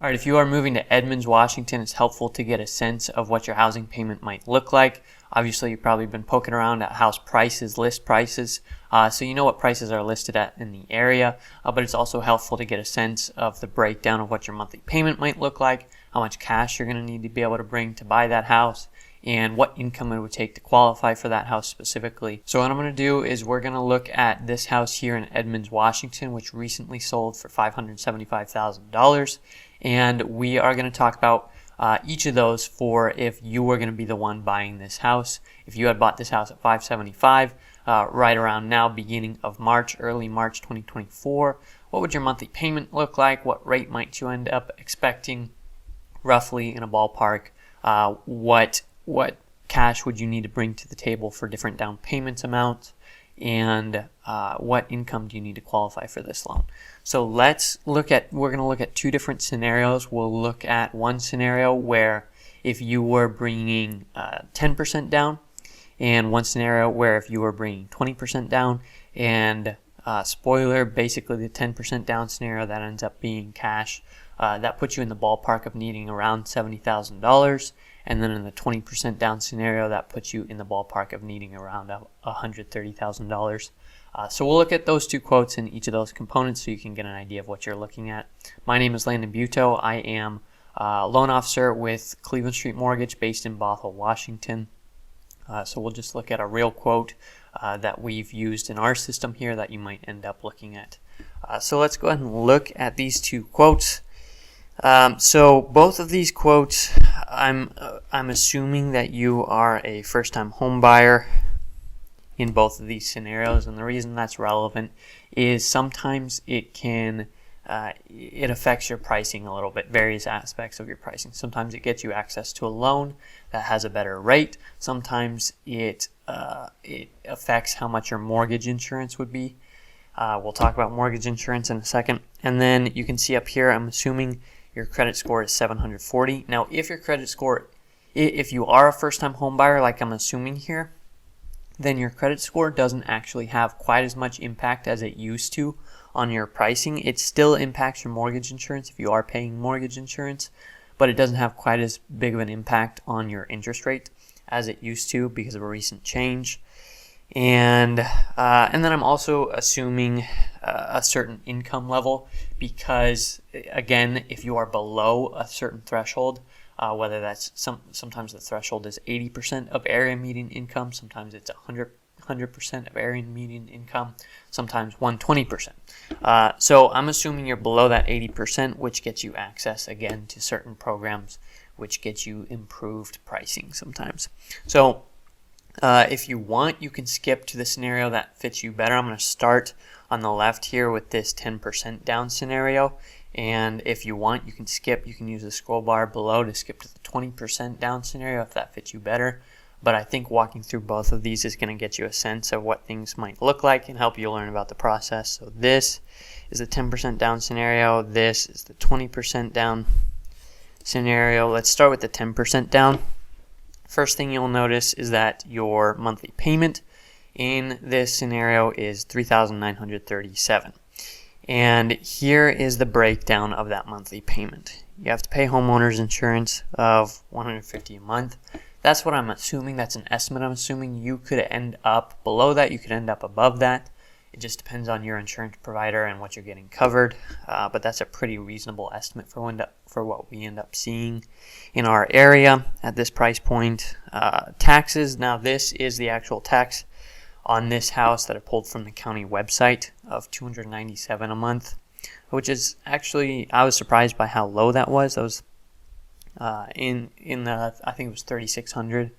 All right, if you are moving to Edmonds, Washington, it's helpful to get a sense of what your housing payment might look like. Obviously, you've probably been poking around at house prices, list prices, so you know what prices are listed at in the area, but it's also helpful to get a sense of the breakdown of what your monthly payment might look like, how much cash you're going to need to be able to bring to buy that house, and what income it would take to qualify for that house specifically. So what I'm going to do is we're going to look at this house here in Edmonds, Washington, which recently sold for $575,000. And we are going to talk about each of those for if you were going to be the one buying this house. If you had bought this house at $575,000 right around now, beginning of March, early March 2024, what would your monthly payment look like? What rate might you end up expecting roughly in a ballpark? What cash would you need to bring to the table for different down payments amounts? And what income do you need to qualify for this loan? So we're going to look at two different scenarios. We'll look at one scenario where if you were bringing 10% down, and one scenario where if you were bringing 20% down, and spoiler, basically the 10% down scenario that ends up being cash, that puts you in the ballpark of needing around $70,000. And then in the 20% down scenario, that puts you in the ballpark of needing around $130,000. So we'll look at those two quotes in each of those components so you can get an idea of what you're looking at. My name is Landon Buto. I am a loan officer with Cleveland Street Mortgage based in Bothell, Washington. So we'll just look at a real quote that we've used in our system here that you might end up looking at. So let's go ahead and look at these two quotes. So both of these quotes, I'm assuming that you are a first-time home buyer in both of these scenarios, and the reason that's relevant is sometimes it affects your pricing a little bit, various aspects of your pricing. Sometimes it gets you access to a loan that has a better rate. Sometimes it affects how much your mortgage insurance would be. We'll talk about mortgage insurance in a second. And then you can see up here, I'm assuming your credit score is 740. Now, if you are a first-time home buyer, like I'm assuming here, then your credit score doesn't actually have quite as much impact as it used to on your pricing. It still impacts your mortgage insurance if you are paying mortgage insurance, but it doesn't have quite as big of an impact on your interest rate as it used to because of a recent change. And then I'm also assuming a certain income level because, again, if you are below a certain threshold, whether that's sometimes the threshold is 80% of area median income, sometimes it's 100% of area median income, sometimes 120%. So I'm assuming you're below that 80%, which gets you access, again, to certain programs, which gets you improved pricing sometimes. So if you want, you can skip to the scenario that fits you better. I'm going to start on the left here with this 10% down scenario. And if you want, you can skip. You can use the scroll bar below to skip to the 20% down scenario if that fits you better. But I think walking through both of these is going to get you a sense of what things might look like and help you learn about the process. So this is the 10% down scenario. This is the 20% down scenario. Let's start with the 10% down. First thing you'll notice is that your monthly payment in this scenario is $3,937. And here is the breakdown of that monthly payment. You have to pay homeowners insurance of $150 a month. That's what I'm assuming. That's an estimate I'm assuming. You could end up below that. You could end up above that. It just depends on your insurance provider and what you're getting covered. But that's a pretty reasonable estimate for what we end up seeing in our area at this price point. Taxes. Now this is the actual tax on this house that I pulled from the county website of $297 a month, which is actually, I was surprised by how low that was. That was I think it was $3,600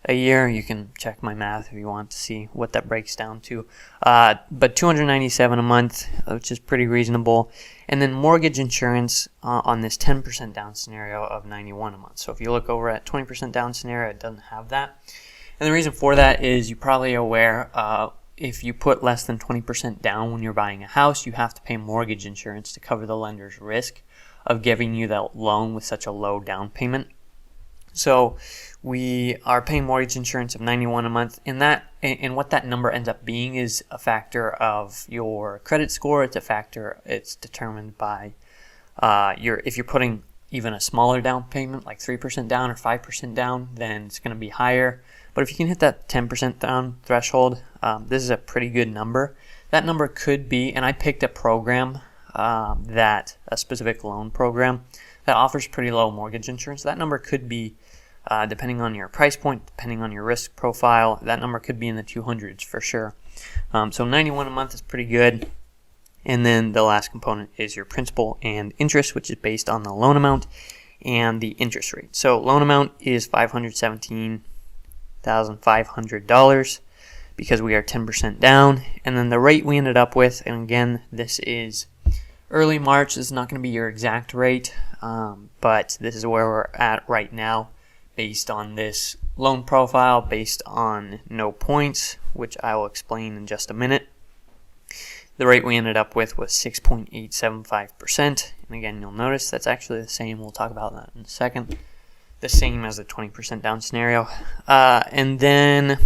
a year. You can check my math if you want to see what that breaks down to. But $297 a month, which is pretty reasonable. And then mortgage insurance on this 10% down scenario of $91 a month. So if you look over at 20% down scenario, it doesn't have that. And the reason for that is you're probably aware if you put less than 20% down when you're buying a house, you have to pay mortgage insurance to cover the lender's risk of giving you that loan with such a low down payment. So we are paying mortgage insurance of $91 a month, and what that number ends up being is a factor of your credit score. It's determined by if you're putting even a smaller down payment, like 3% down or 5% down, then it's going to be higher. But if you can hit that 10% down threshold, this is a pretty good number. That number could be, and I picked a program, a specific loan program that offers pretty low mortgage insurance. That number could be, depending on your price point, depending on your risk profile, that number could be in the 200s for sure. So $91 a month is pretty good. And then the last component is your principal and interest, which is based on the loan amount and the interest rate. So loan amount is $517,500 because we are 10% down. And then the rate we ended up with, and again, this is early March. This is not going to be your exact rate, but this is where we're at right now based on this loan profile, based on no points, which I will explain in just a minute. The rate we ended up with was 6.875%. And again, you'll notice that's actually the same. We'll talk about that in a second. The same as the 20% down scenario. And then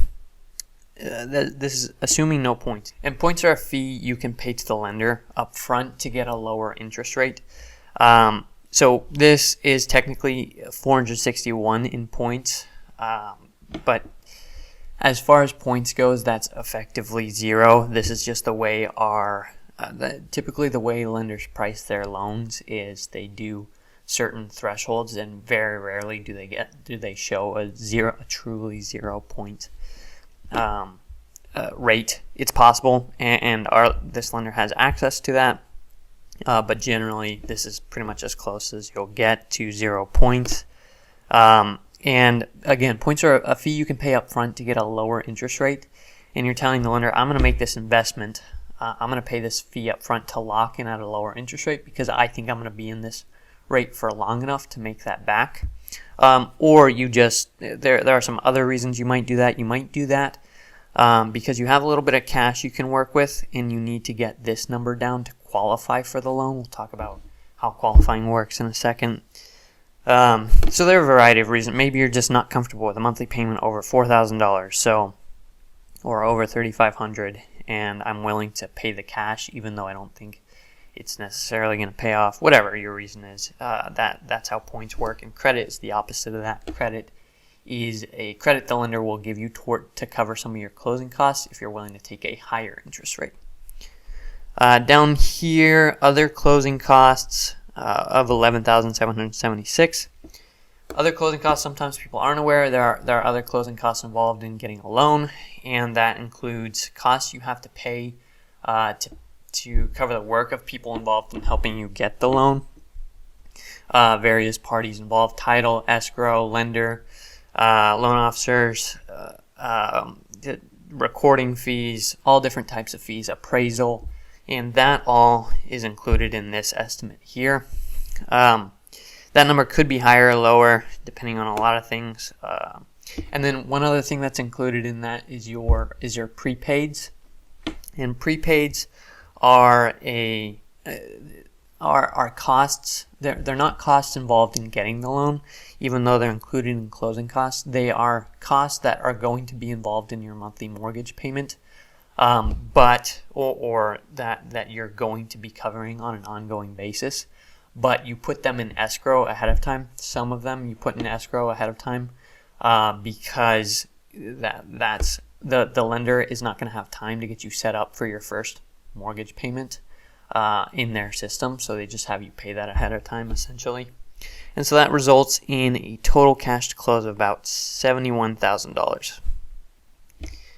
this is assuming no points. And points are a fee you can pay to the lender up front to get a lower interest rate. So this is technically 461 in points. But as far as points goes, that's effectively zero. This is just the way typically the way lenders price their loans is they do certain thresholds, and very rarely do they show a truly 0 point rate. It's possible, and this lender has access to that, but generally this is pretty much as close as you'll get to 0 points. And again, points are a fee you can pay up front to get a lower interest rate. And you're telling the lender, I'm going to make this investment. I'm going to pay this fee up front to lock in at a lower interest rate because I think I'm going to be in this rate for long enough to make that back. Or you just, there are some other reasons you might do that. You might do that because you have a little bit of cash you can work with and you need to get this number down to qualify for the loan. We'll talk about how qualifying works in a second. So there are a variety of reasons. Maybe you're just not comfortable with a monthly payment over $4,000, or over $3,500, and I'm willing to pay the cash, even though I don't think it's necessarily going to pay off. Whatever your reason is, that's how points work. And credit is the opposite of that. Credit is a credit the lender will give you to cover some of your closing costs if you're willing to take a higher interest rate. Down here, other closing costs. Of $11,776. Other closing costs, sometimes people aren't aware, there are other closing costs involved in getting a loan, and that includes costs you have to pay to cover the work of people involved in helping you get the loan. Various parties involved: title, escrow, lender, loan officers, recording fees, all different types of fees, appraisal. And that all is included in this estimate here. That number could be higher or lower depending on a lot of things. And then one other thing that's included in that is your prepaids. And prepaids are costs. They're not costs involved in getting the loan, even though they're included in closing costs. They are costs that are going to be involved in your monthly mortgage payment. Or that you're going to be covering on an ongoing basis, but you put them in escrow ahead of time. Some of them you put in escrow ahead of time because that's the lender is not going to have time to get you set up for your first mortgage payment in their system, so they just have you pay that ahead of time essentially. And so that results in a total cash to close of about $71,000.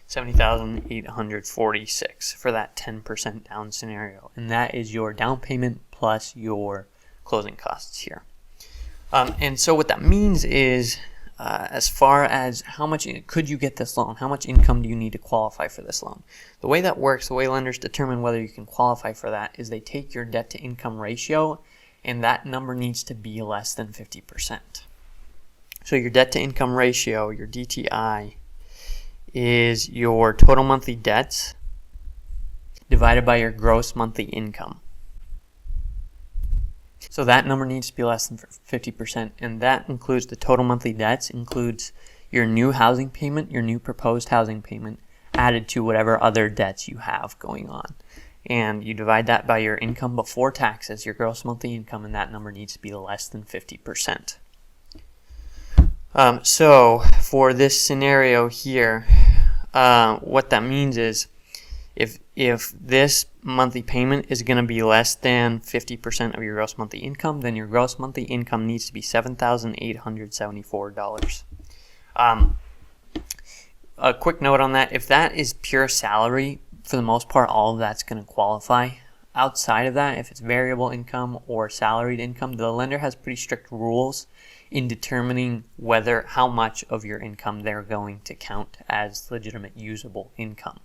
$70,846 for that 10% down scenario. And that is your down payment plus your closing costs here. And so what that means is as far as how much could you get this loan, how much income do you need to qualify for this loan? The way that works, the way lenders determine whether you can qualify for that is they take your debt to income ratio, and that number needs to be less than 50%. So your debt to income ratio, your DTI, is your total monthly debts divided by your gross monthly income. So that number needs to be less than 50%, and that includes the total monthly debts, includes your new housing payment, your new proposed housing payment, added to whatever other debts you have going on. and you divide that by your income before taxes, your gross monthly income, and that number needs to be less than 50%. So for this scenario here, what that means is if this monthly payment is going to be less than 50% of your gross monthly income, then your gross monthly income needs to be $7,874. A quick note on that: if that is pure salary, for the most part, all of that's going to qualify. Outside of that, if it's variable income or salaried income, the lender has pretty strict rules in determining how much of your income they're going to count as legitimate usable income.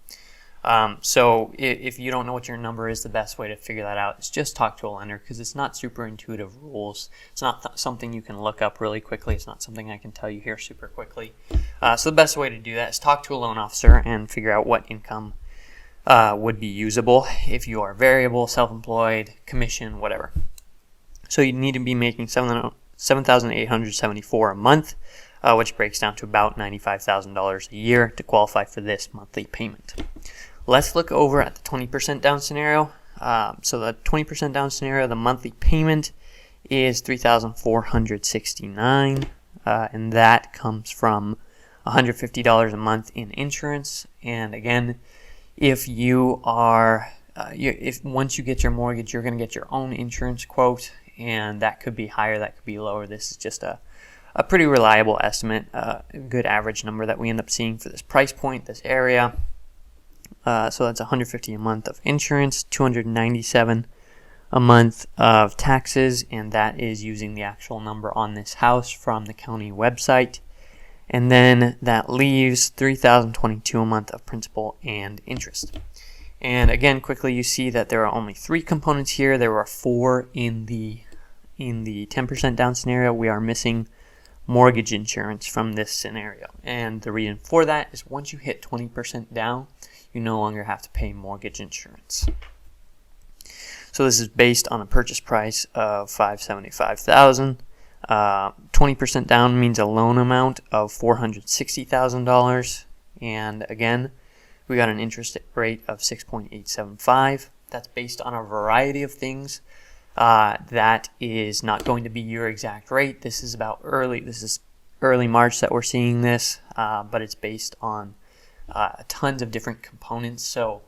So if you don't know what your number is, the best way to figure that out is just talk to a lender, because it's not super intuitive rules. It's not something you can look up really quickly. It's not something I can tell you here super quickly. So the best way to do that is talk to a loan officer and figure out what income would be usable if you are variable, self-employed, commission, whatever. So you need to be making $7,874 a month, which breaks down to about $95,000 a year to qualify for this monthly payment. Let's look over at the 20% down scenario. So the 20% down scenario, the monthly payment is $3,469, and that comes from $150 a month in insurance. And again, if you are, once you get your mortgage, you're going to get your own insurance quote, and that could be higher, that could be lower. This is just a pretty reliable estimate, a good average number that we end up seeing for this price point, this area. So that's $150 a month of insurance, $297 a month of taxes, and that is using the actual number on this house from the county website. And then that leaves $3,022 a month of principal and interest. And again, quickly, you see that there are only 3 components here. There are 4 in the 10% down scenario. We are missing mortgage insurance from this scenario. And the reason for that is once you hit 20% down, you no longer have to pay mortgage insurance. So this is based on a purchase price of $575,000. 20% down means a loan amount of $460,000. And again, we got an interest rate of 6.875. That's based on a variety of things. That is not going to be your exact rate. This is early March that we're seeing this, but it's based on tons of different components. So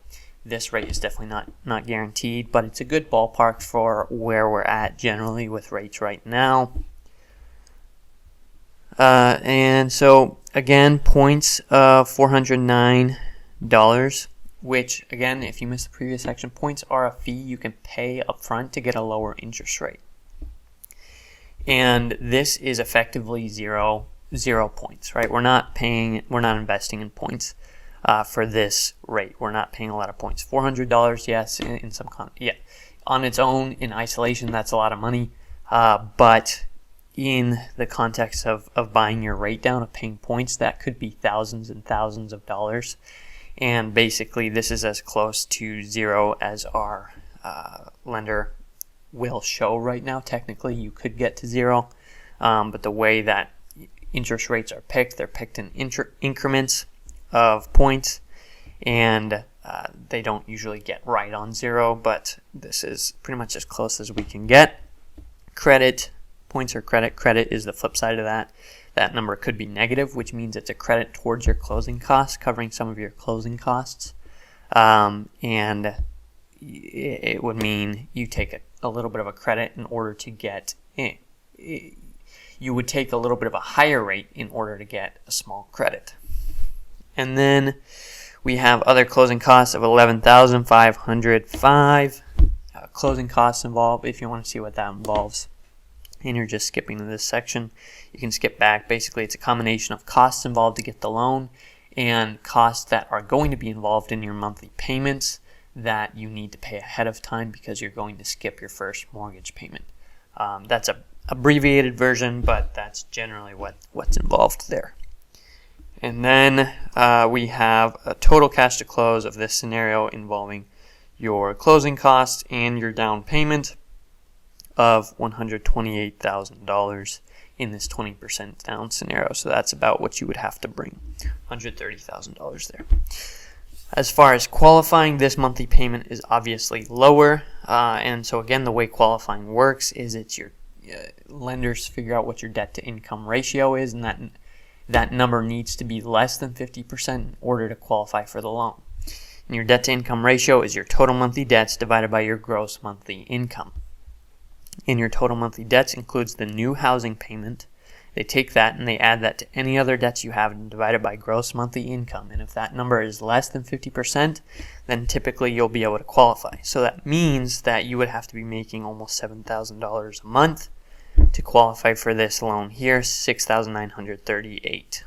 this rate is definitely not guaranteed, but it's a good ballpark for where we're at generally with rates right now. And so again, points of $409, which again, if you missed the previous section, points are a fee you can pay up front to get a lower interest rate. And this is effectively zero points, right? We're not investing in points for this rate. We're not paying a lot of points. $400, yes, on its own, in isolation, that's a lot of money. But in the context of buying your rate down, of paying points, that could be thousands and thousands of dollars. And basically, this is as close to zero as our lender will show right now. Technically, you could get to zero, but the way that interest rates are picked, they're picked in increments of points, and they don't usually get right on zero, but this is pretty much as close as we can get. Credit, points or credit. Credit is the flip side of that. That number could be negative, which means it's a credit towards your closing costs, covering some of your closing costs. And it would mean you take a little bit of a credit in order to get in. You would take a little bit of a higher rate in order to get a small credit. And then we have other closing costs of $11,505. Closing costs involved, if you want to see what that involves, and you're just skipping to this section, you can skip back. Basically, it's a combination of costs involved to get the loan and costs that are going to be involved in your monthly payments that you need to pay ahead of time because you're going to skip your first mortgage payment. That's a abbreviated version, but that's generally what's involved there. And then we have a total cash to close of this scenario involving your closing costs and your down payment of $128,000 in this 20% down scenario. So that's about what you would have to bring, $130,000 there. As far as qualifying, this monthly payment is obviously lower, and so again, the way qualifying works is it's your lenders figure out what your debt to income ratio is, and that number needs to be less than 50% in order to qualify for the loan. And your debt to income ratio is your total monthly debts divided by your gross monthly income. And your total monthly debts includes the new housing payment. They take that and they add that to any other debts you have and divide it by gross monthly income. And if that number is less than 50%, then typically you'll be able to qualify. So that means that you would have to be making almost $7,000 a month to qualify for this loan here, $6,938.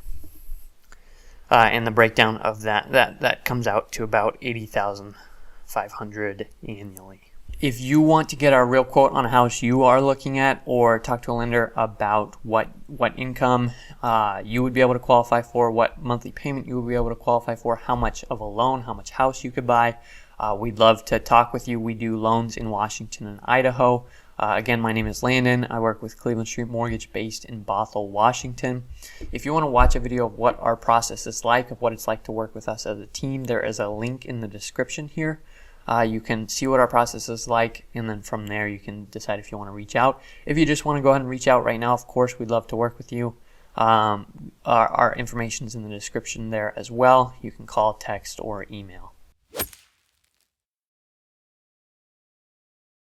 And the breakdown of that comes out to about $80,500 annually. If you want to get our real quote on a house you are looking at, or talk to a lender about what income you would be able to qualify for, what monthly payment you would be able to qualify for, how much of a loan, how much house you could buy, we'd love to talk with you. We do loans in Washington and Idaho. Again, my name is Landon. I work with Cleveland Street Mortgage based in Bothell, Washington. If you want to watch a video of what our process is like, of what it's like to work with us as a team, there is a link in the description here. You can see what our process is like, and then from there you can decide if you want to reach out. If you just want to go ahead and reach out right now, of course, we'd love to work with you. Our information is in the description there as well. You can call, text, or email.